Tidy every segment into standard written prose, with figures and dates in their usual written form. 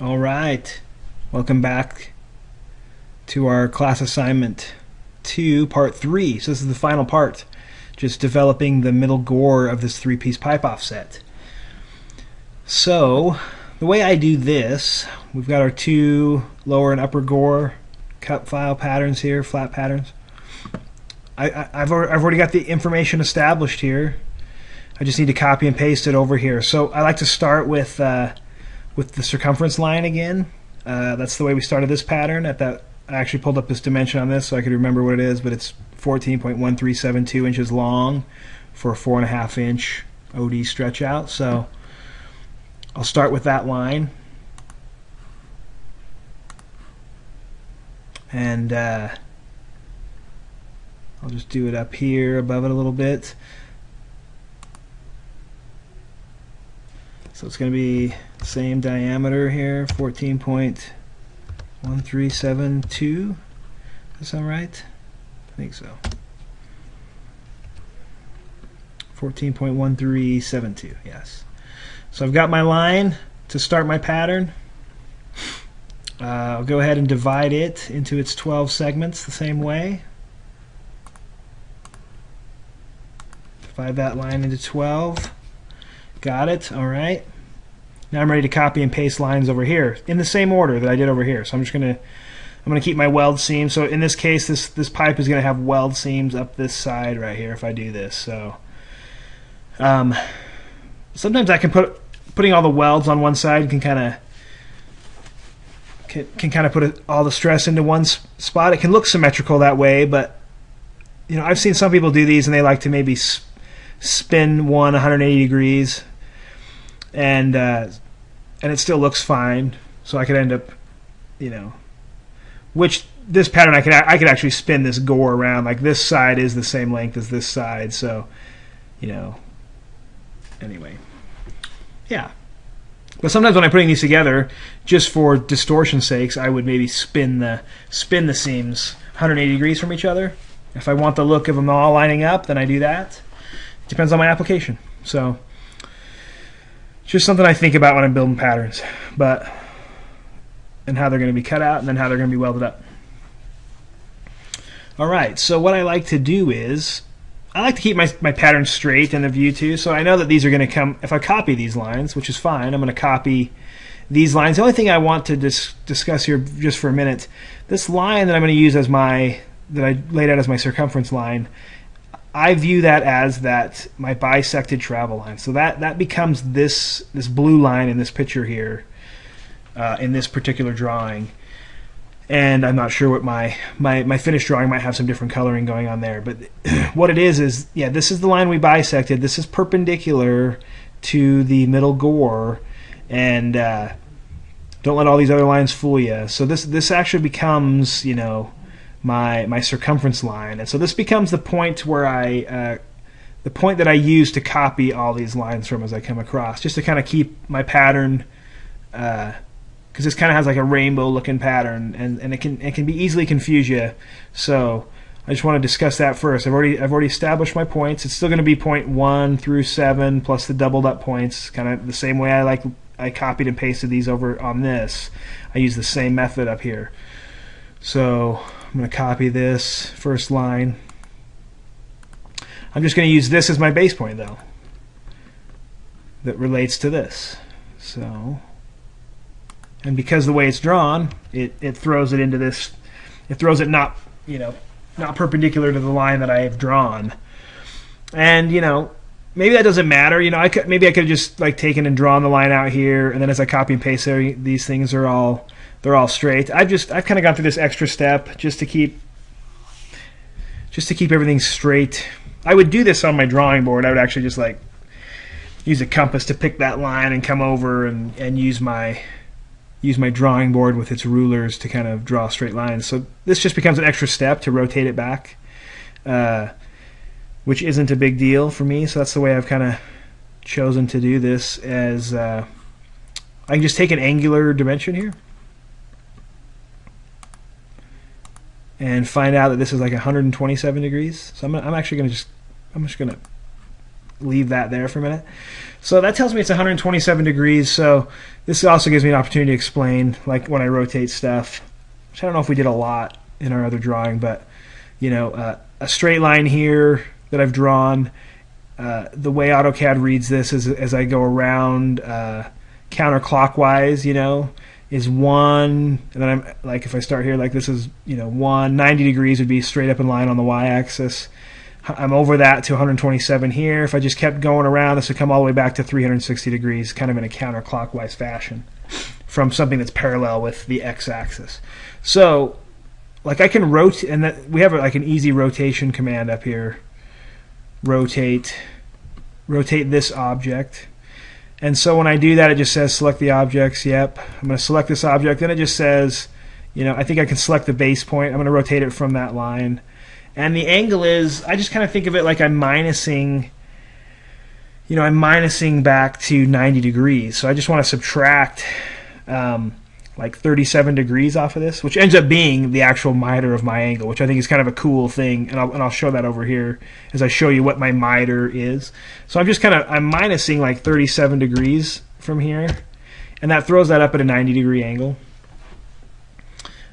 All right, welcome back to our class assignment 2, part 3. So this is the final part, just developing the middle gore of this three-piece pipe offset. So the way I do this, we've got our two lower and upper gore cut file patterns here, flat patterns. I've already got the information established here. I just need to copy and paste it over here. So I like to start with the circumference line again. That's the way we started this pattern. I actually pulled up this dimension on this so I could remember what it is, but it's 14.1372 inches long for a 4.5 inch OD stretch out. So I'll start with that line, and I'll just do it up here above it a little bit. So it's going to be the same diameter here, 14.1372. Does that sound right? I think so. 14.1372, yes. So I've got my line to start my pattern. I'll go ahead and divide it into its 12 segments the same way. Divide that line into 12. Got it. All right. Now I'm ready to copy and paste lines over here in the same order that I did over here. So I'm gonna keep my weld seam. So in this case, this pipe is gonna have weld seams up this side right here if I do this. So sometimes I can putting all the welds on one side can kind of put all the stress into one spot. It can look symmetrical that way, but you know, I've seen some people do these and they like to maybe spin one 180 degrees, and it still looks fine. So I could end up, you know, which this pattern I could actually spin this gore around. Like this side is the same length as this side, so you know. Anyway, yeah. But sometimes when I'm putting these together, just for distortion's sakes, I would maybe spin the seams 180 degrees from each other. If I want the look of them all lining up, then I do that. Depends on my application. So it's just something I think about when I'm building patterns, and how they're going to be cut out and then how they're going to be welded up. All right, so what I like to do is I like to keep my pattern straight in the view too. So I know that these are going to come, if I copy these lines, which is fine, I'm going to copy these lines. The only thing I want to discuss here just for a minute, this line that I'm going to use as that I laid out as my circumference line, I view that as my bisected travel line. So that becomes this blue line in this picture here, in this particular drawing. And I'm not sure what my finished drawing might have some different coloring going on there. But what it is yeah, this is the line we bisected. This is perpendicular to the middle gore, and don't let all these other lines fool you. So this actually becomes, you know, my circumference line, and so this becomes the point where the point that I use to copy all these lines from as I come across, just to kind of keep my pattern, because this kind of has like a rainbow looking pattern, and it can be easily confuse you. So I just want to discuss that first. I've already established my points. It's still going to be point 1 through 7 plus the doubled up points, kind of the same way I copied and pasted these over on this. I use the same method up here. So I'm going to copy this first line. I'm just going to use this as my base point, though, that relates to this. So, and because the way it's drawn, it throws it into this. It throws it not perpendicular to the line that I have drawn. And you know, maybe that doesn't matter. You know, maybe I could have just like taken and drawn the line out here, and then as I copy and paste there, these things are all straight. I've kind of gone through this extra step just to keep everything straight. I would do this on my drawing board. I would actually just like use a compass to pick that line and come over and use my drawing board with its rulers to kind of draw straight lines. So this just becomes an extra step to rotate it back, which isn't a big deal for me. So that's the way I've kind of chosen to do this. As I can just take an angular dimension here and find out that this is like 127 degrees. So I'm just going to leave that there for a minute. So that tells me it's 127 degrees. So this also gives me an opportunity to explain, like when I rotate stuff, which I don't know if we did a lot in our other drawing, but you know, a straight line here that I've drawn. The way AutoCAD reads this is as I go around counterclockwise, you know, is 1, and then I'm like, if I start here, like this is, you know, 1, 90 degrees would be straight up in line on the y-axis. I'm over that to 127 here. If I just kept going around, this would come all the way back to 360 degrees, kind of in a counterclockwise fashion from something that's parallel with the x-axis. So, like I can rotate, and that we have like an easy rotation command up here. Rotate this object. And so when I do that, it just says select the objects. Yep, I'm going to select this object. Then it just says, you know, I think I can select the base point. I'm going to rotate it from that line. And the angle is, I just kind of think of it like I'm minusing, you know, I'm minusing back to 90 degrees. So I just want to subtract like 37 degrees off of this, which ends up being the actual miter of my angle, which I think is kind of a cool thing, and I'll show that over here as I show you what my miter is. So I'm just I'm minusing like 37 degrees from here, and that throws that up at a 90-degree angle.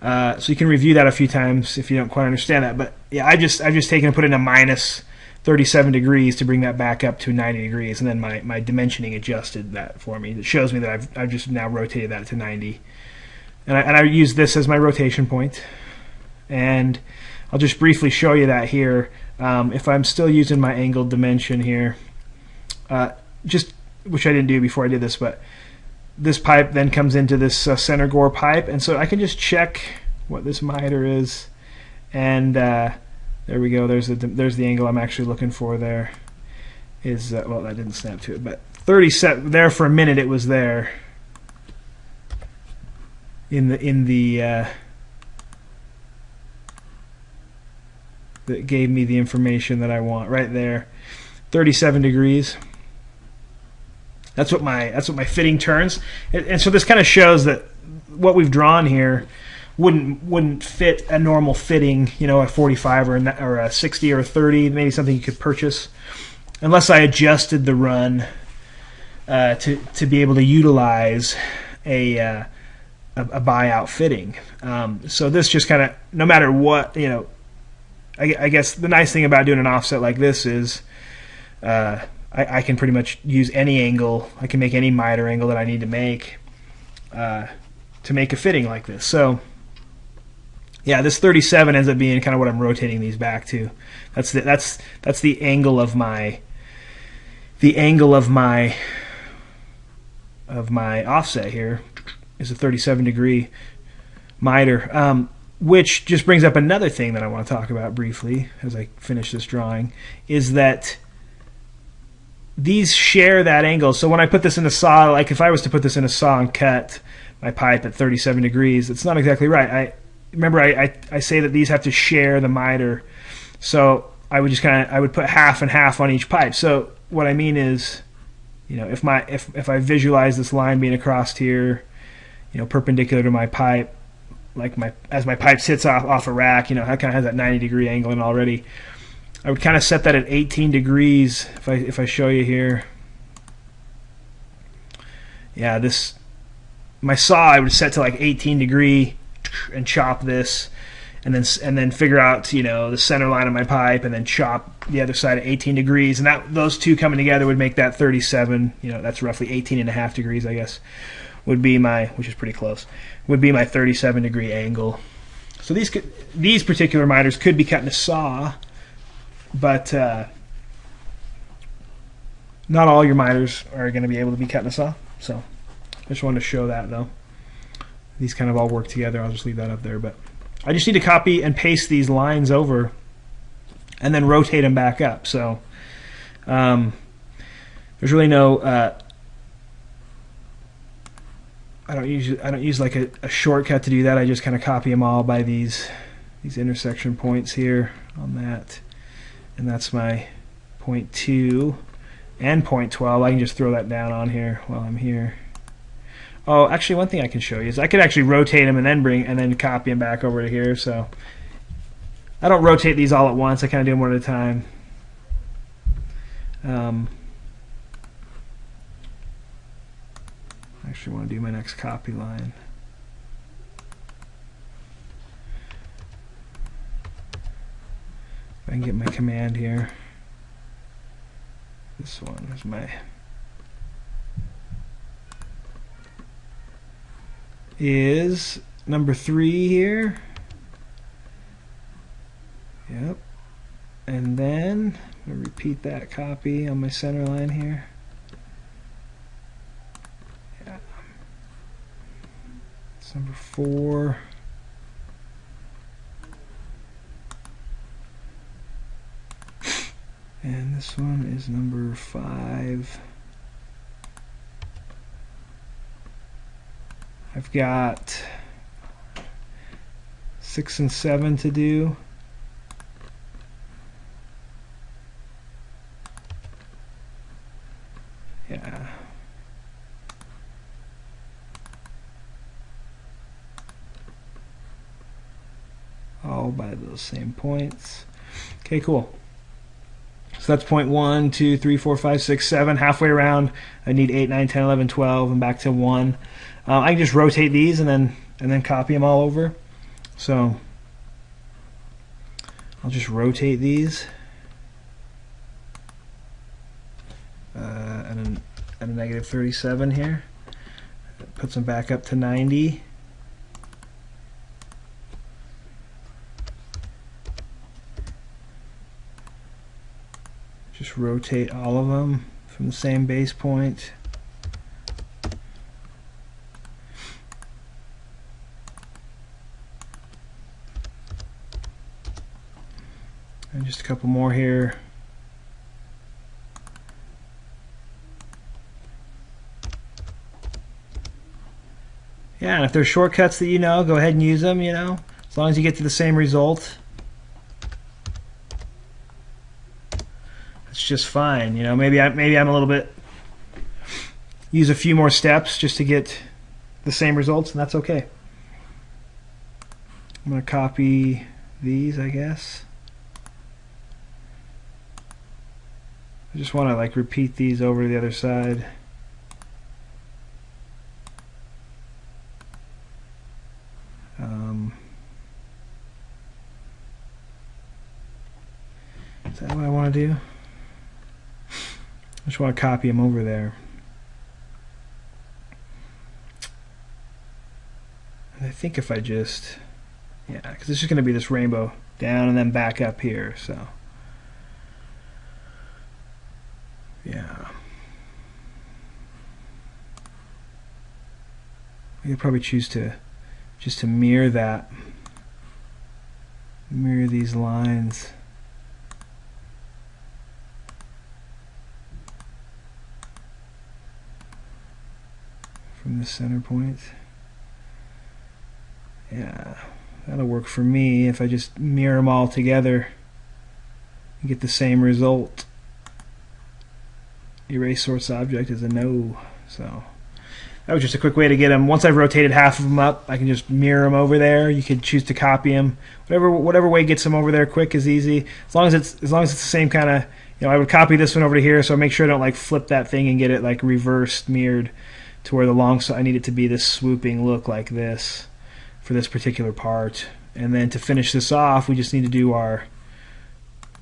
So you can review that a few times if you don't quite understand that. But yeah, I've just taken and put in a minus 37 degrees to bring that back up to 90 degrees, and then my dimensioning adjusted that for me. It shows me that I've just now rotated that to 90. And I use this as my rotation point. And I'll just briefly show you that here. If I'm still using my angle dimension here, which I didn't do before I did this, but this pipe then comes into this center gore pipe, and so I can just check what this miter is, and there we go. There's the angle I'm actually looking for. There is well, that didn't snap to it, but 37 there for a minute. It was there in the that gave me the information that I want right there. 37 degrees. That's what my fitting turns, and so this kind of shows that what we've drawn here wouldn't fit a normal fitting, you know, a 45 or a 60 or a 30, maybe something you could purchase, unless I adjusted the run to be able to utilize a buyout fitting. So this just kind of, no matter what, you know, I guess the nice thing about doing an offset like this is I can pretty much use any angle. I can make any miter angle that I need to make a fitting like this. So yeah, this 37 ends up being kind of what I'm rotating these back to. That's the angle of my offset here is a 37 degree miter, which just brings up another thing that I want to talk about briefly as I finish this drawing, is that these share that angle. So when I put this in a saw, like if I was to put this in a saw and cut my pipe at 37 degrees, it's not exactly right. I say that these have to share the miter. So I would just I would put half and half on each pipe. So what I mean is, you know, if I visualize this line being across here, you know, perpendicular to my pipe, like as my pipe sits off a rack, you know, it kind of has that 90-degree angle in already. I would kind of set that at 18 degrees if I show you here. Yeah, my saw I would set to like 18 degree and chop this, and then figure out, you know, the center line of my pipe, and then chop the other side at 18 degrees, and those two coming together would make that 37. You know, that's roughly 18.5 degrees, I guess, would be which is pretty close, would be my 37 degree angle. So these particular miters could be cut in a saw, but not all your miters are going to be able to be cut in a saw. So I just wanted to show that, though. These kind of all work together. I'll just leave that up there. But I just need to copy and paste these lines over and then rotate them back up. So there's really no I don't use like a shortcut to do that. I just kind of copy them all by these intersection points here on that. And that's my point 2 and point 12. I can just throw that down on here while I'm here. Oh, actually, one thing I can show you is I could actually rotate them and then copy them back over to here. So I don't rotate these all at once. I kind of do them one at a time. Actually want to do my next copy line. If I can get my command here. This one is my is number 3 here. Yep. And then I'm going to repeat that copy on my center line here. Yeah. It's number 4. And this one is number 5. I've got 6 and 7 to do. Yeah. All by those same points. Okay, cool. So that's point 1, 2, 3, 4, 5, 6, 7. Halfway around, I need 8, 9, 10, 11, 12, and back to 1. I can just rotate these and then copy them all over. So I'll just rotate these at a negative 37 here. That puts them back up to 90. Just rotate all of them from the same base point. And just a couple more here. Yeah, and if there's shortcuts that you know, go ahead and use them, you know, as long as you get to the same result. It's just fine, you know. Maybe I'm a little bit, use a few more steps just to get the same results, and that's okay. I'm going to copy these, I guess. I just want to like repeat these over to the other side. Is that what I want to do? I just want to copy them over there. And I think if I just, yeah, because it's just going to be this rainbow down and then back up here, so yeah. I could probably choose to just to mirror that, mirror these lines. From the center point. Yeah, that'll work for me if I just mirror them all together and get the same result. Erase source object is a no. So that was just a quick way to get them. Once I've rotated half of them up, I can just mirror them over there. You could choose to copy them. Whatever way gets them over there quick is easy. As long as it's the same kind of, you know, I would copy this one over to here, so I make sure I don't like flip that thing and get it like reversed mirrored to where the long side, I need it to be this swooping look like this for this particular part. And then to finish this off, we just need to do our,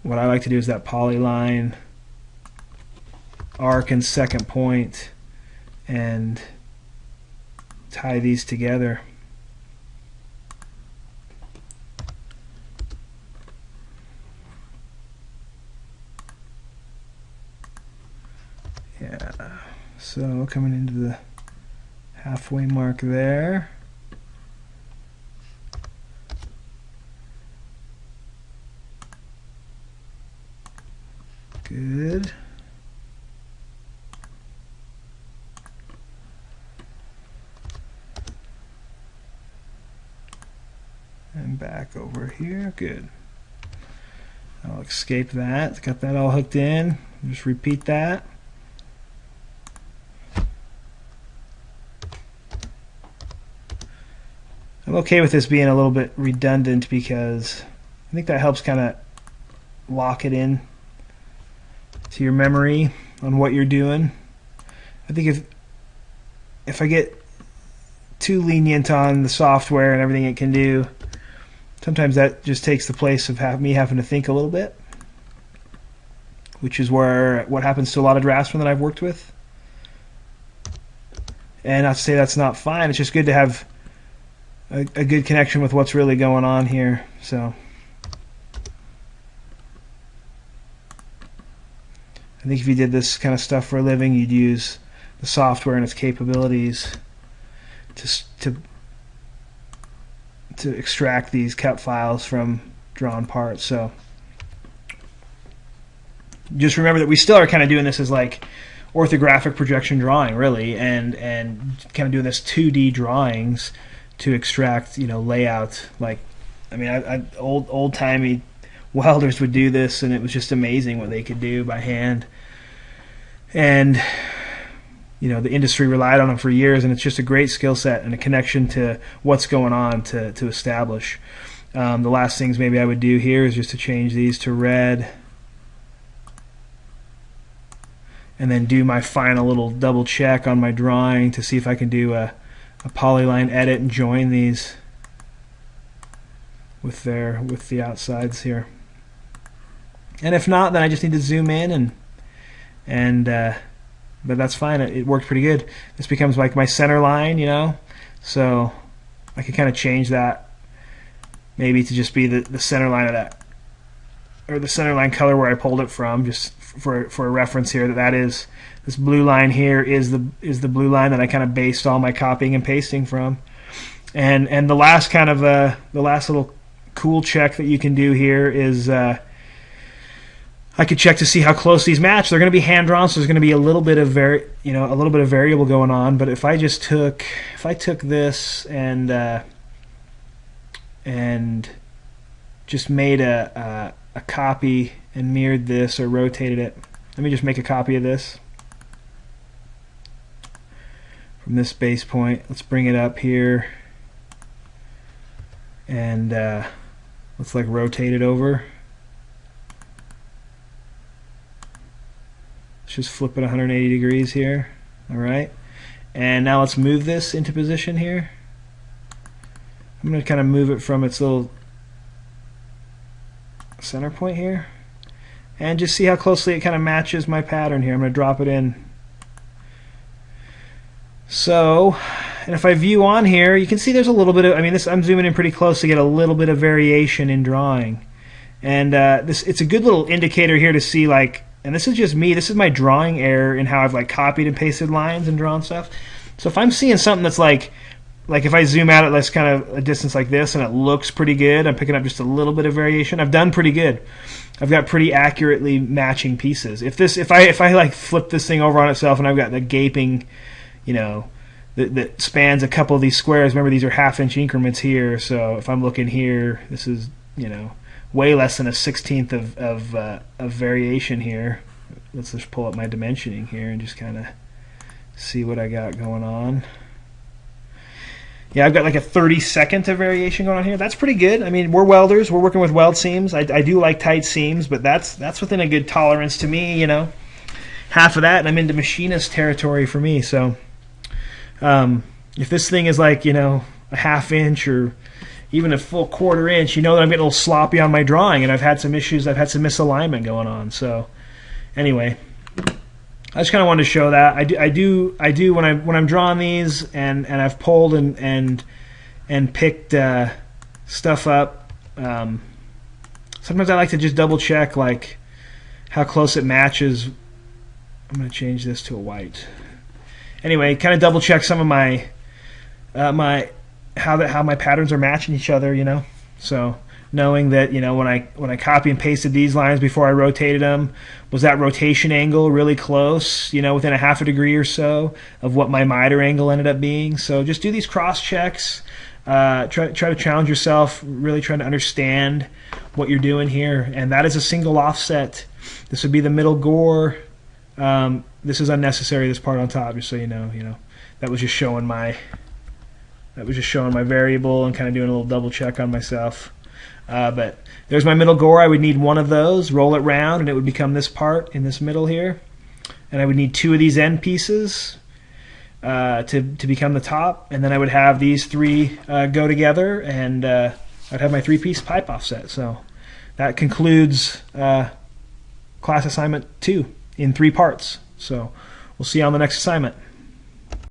what I like to do is that polyline arc and second point and tie these together. Yeah, so coming into the halfway mark there. Good. And back over here. Good. I'll escape that. Got that all hooked in. Just repeat that. I'm okay with this being a little bit redundant because I think that helps kind of lock it in to your memory on what you're doing. I think if I get too lenient on the software and everything it can do, sometimes that just takes the place of me having to think a little bit, which is what happens to a lot of draftsmen that I've worked with. And not to say that's not fine. It's just good to have a good connection with what's really going on here. So I think if you did this kind of stuff for a living, you'd use the software and its capabilities to extract these cut files from drawn parts. So just remember that we still are kind of doing this as like orthographic projection drawing, really, and kind of doing this 2D drawings to extract, layout. Like, I mean, old timey welders would do this, and it was just amazing what they could do by hand. And the industry relied on them for years, and it's just a great skill set and a connection to what's going on to establish. The last things maybe I would do here is just to change these to red, and then do my final little double check on my drawing to see if I can do a polyline edit and join these with the outsides here. And if not, then I just need to zoom in but that's fine. It worked pretty good. This becomes like my center line, so I could kind of change that maybe to just be the center line of that, or the center line color where I pulled it from, just for a reference here. That is, this blue line here is the blue line that I kind of based all my copying and pasting from. And the last kind of the last little cool check that you can do here is I could check to see how close these match. They're going to be hand drawn, so there's going to be a little bit of variable going on. But if I took this and just made a copy and mirrored this or rotated it. Let me just make a copy of this from this base point. Let's bring it up here and let's like rotate it over. Let's just flip it 180 degrees here. Alright, and now let's move this into position here. I'm going to kind of move it from its little center point here and just see how closely it kind of matches my pattern here. I'm going to drop it in. So, and if I view on here, you can see there's a little bit of, I'm zooming in pretty close to get a little bit of variation in drawing. And it's a good little indicator here to see, like, and this is just me, this is my drawing error in how I've like copied and pasted lines and drawn stuff. So if I'm seeing something that's like if I zoom out at this kind of a distance like this and it looks pretty good, I'm picking up just a little bit of variation, I've done pretty good. I've got pretty accurately matching pieces. If I like flip this thing over on itself and I've got the gaping, that spans a couple of these squares, remember these are half-inch increments here, so if I'm looking here, this is, way less than a 1/16 of variation here. Let's just pull up my dimensioning here and just kind of see what I got going on. Yeah, I've got like a 32nd of variation going on here. That's pretty good. I mean, we're welders. We're working with weld seams. I do like tight seams, but that's within a good tolerance to me, Half of that, and I'm into machinist territory for me. So if this thing is like, a half-inch or even a full 1/4 inch, that I'm getting a little sloppy on my drawing, and I've had some issues. I've had some misalignment going on. So anyway, I just kind of wanted to show that I do when I'm drawing these and I've pulled and picked stuff up. Sometimes I like to just double check like how close it matches. I'm going to change this to a white. Anyway, kind of double check some of my how my patterns are matching each other, So knowing that, when I copy and pasted these lines before I rotated them, was that rotation angle really close, within a 1/2 degree or so of what my miter angle ended up being. So just do these cross checks. Try to challenge yourself, really trying to understand what you're doing here. And that is a single offset. This would be the middle gore. This is unnecessary, this part on top, just so you know. That was just showing my variable and kind of doing a little double check on myself. But there's my middle gore. I would need one of those, roll it round, and it would become this part in this middle here. And I would need 2 of these end pieces to become the top, and then I would have these 3 go together, and I'd have my 3-piece pipe offset. So that concludes class assignment 2 in 3 parts. So we'll see you on the next assignment.